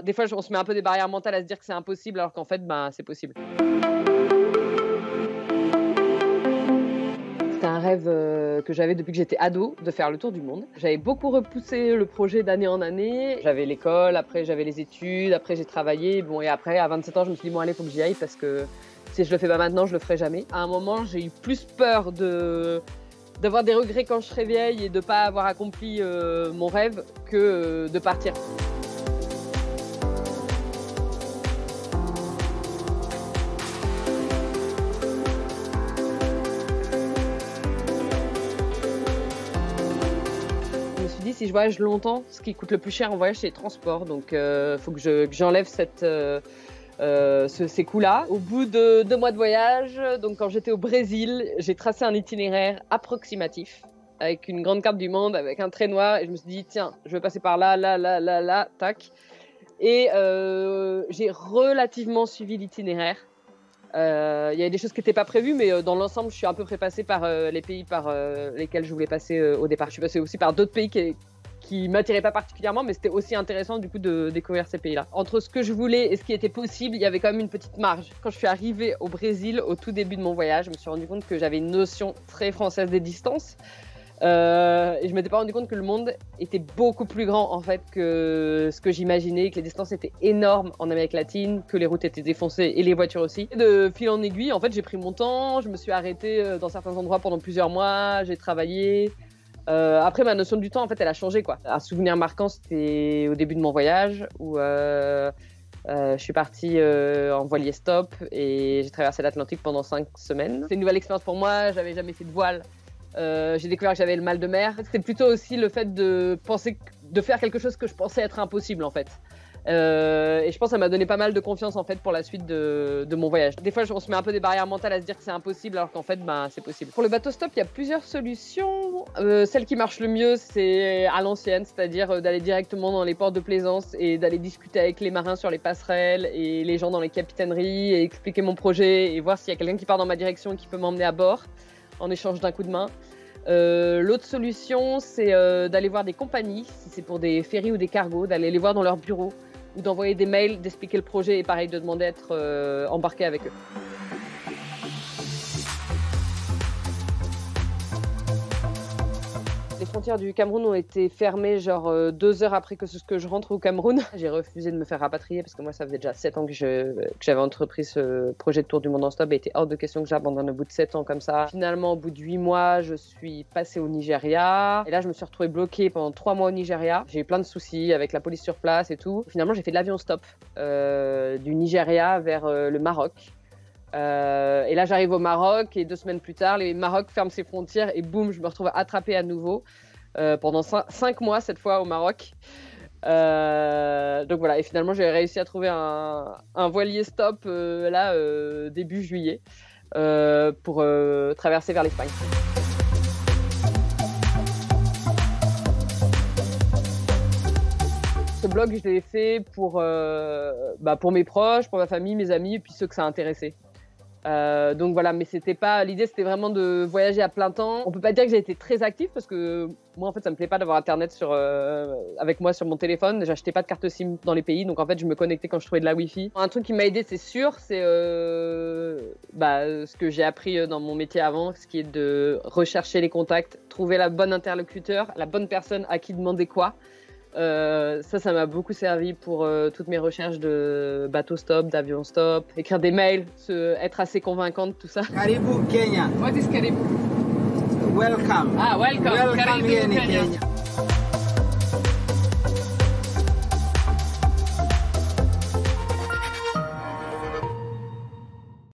Des fois, on se met un peu des barrières mentales à se dire que c'est impossible, alors qu'en fait, c'est possible. C'était un rêve que j'avais depuis que j'étais ado, de faire le tour du monde. J'avais beaucoup repoussé le projet d'année en année. J'avais l'école, après j'avais les études, après j'ai travaillé. Bon, et après, à 27 ans, je me suis dit, bon, allez, faut que j'y aille parce que si je le fais pas maintenant, je le ferai jamais. À un moment, j'ai eu plus peur d'avoir des regrets quand je serai vieille et de pas avoir accompli mon rêve que de partir. Si je voyage longtemps, ce qui coûte le plus cher en voyage, c'est les transports. Donc, faut que j'enlève ces coûts-là. Au bout de 2 mois de voyage, donc quand j'étais au Brésil, j'ai tracé un itinéraire approximatif avec une grande carte du monde, avec un trait noir. Et je me suis dit, tiens, je vais passer par là, là, là, là, là, tac. Et j'ai relativement suivi l'itinéraire. Il y avait des choses qui n'étaient pas prévues, mais dans l'ensemble, je suis à peu près passée par les pays par lesquels je voulais passer au départ. Je suis passée aussi par d'autres pays qui m'attiraient pas particulièrement, mais c'était aussi intéressant du coup de découvrir ces pays-là. Entre ce que je voulais et ce qui était possible, il y avait quand même une petite marge. Quand je suis arrivée au Brésil, au tout début de mon voyage, je me suis rendu compte que j'avais une notion très française des distances. Et je m'étais pas rendu compte que le monde était beaucoup plus grand en fait que ce que j'imaginais, que les distances étaient énormes en Amérique latine, que les routes étaient défoncées et les voitures aussi. Et de fil en aiguille, en fait, j'ai pris mon temps, je me suis arrêtée dans certains endroits pendant plusieurs mois, j'ai travaillé. Après, ma notion du temps, en fait, elle a changé, quoi. Un souvenir marquant, c'était au début de mon voyage où je suis partie en voilier stop et j'ai traversé l'Atlantique pendant 5 semaines. C'est une nouvelle expérience pour moi, j'avais jamais fait de voile. J'ai découvert que j'avais le mal de mer. C'était plutôt aussi le fait de penser, de faire quelque chose que je pensais être impossible en fait. Et je pense que ça m'a donné pas mal de confiance en fait pour la suite de mon voyage. Des fois, on se met un peu des barrières mentales à se dire que c'est impossible, alors qu'en fait, c'est possible. Pour le bateau stop, il y a plusieurs solutions. Celle qui marche le mieux, c'est à l'ancienne, c'est-à-dire d'aller directement dans les ports de plaisance et d'aller discuter avec les marins sur les passerelles et les gens dans les capitaineries et expliquer mon projet et voir s'il y a quelqu'un qui part dans ma direction et qui peut m'emmener à bord en échange d'un coup de main. L'autre solution, c'est d'aller voir des compagnies, si c'est pour des ferries ou des cargos, d'aller les voir dans leur bureau ou d'envoyer des mails, d'expliquer le projet et pareil, de demander à être embarqué avec eux. Les frontières du Cameroun ont été fermées genre 2 heures après que je rentre au Cameroun. J'ai refusé de me faire rapatrier parce que moi, ça faisait déjà 7 ans que j'avais entrepris ce projet de tour du monde en stop et il était hors de question que j'abandonne au bout de 7 ans comme ça. Finalement, au bout de 8 mois, je suis passée au Nigeria et là, je me suis retrouvée bloquée pendant 3 mois au Nigeria. J'ai eu plein de soucis avec la police sur place et tout. Finalement, j'ai fait de l'avion stop du Nigeria vers le Maroc. Et là, j'arrive au Maroc et 2 semaines plus tard, le Maroc ferme ses frontières et boum, je me retrouve attrapée à nouveau pendant 5 mois cette fois au Maroc. Donc voilà, et finalement, j'ai réussi à trouver un voilier stop début juillet pour traverser vers l'Espagne. Ce blog, je l'ai fait pour mes proches, pour ma famille, mes amis et puis ceux que ça a intéressé. Donc voilà, mais l'idée c'était vraiment de voyager à plein temps. On peut pas dire que j'ai été très active parce que moi en fait ça me plaît pas d'avoir internet avec moi sur mon téléphone. J'achetais pas de carte SIM dans les pays, donc en fait je me connectais quand je trouvais de la Wi-Fi. Un truc qui m'a aidé, c'est sûr, c'est ce que j'ai appris dans mon métier avant, ce qui est de rechercher les contacts, trouver la bonne interlocuteur, la bonne personne à qui demander quoi. Ça m'a beaucoup servi pour toutes mes recherches de bateau stop, d'avion stop, écrire des mails, être assez convaincante, tout ça. Karibu Kenya. What is Karibu? Welcome. Ah, welcome. Welcome Karibu here in Kenya. Kenya.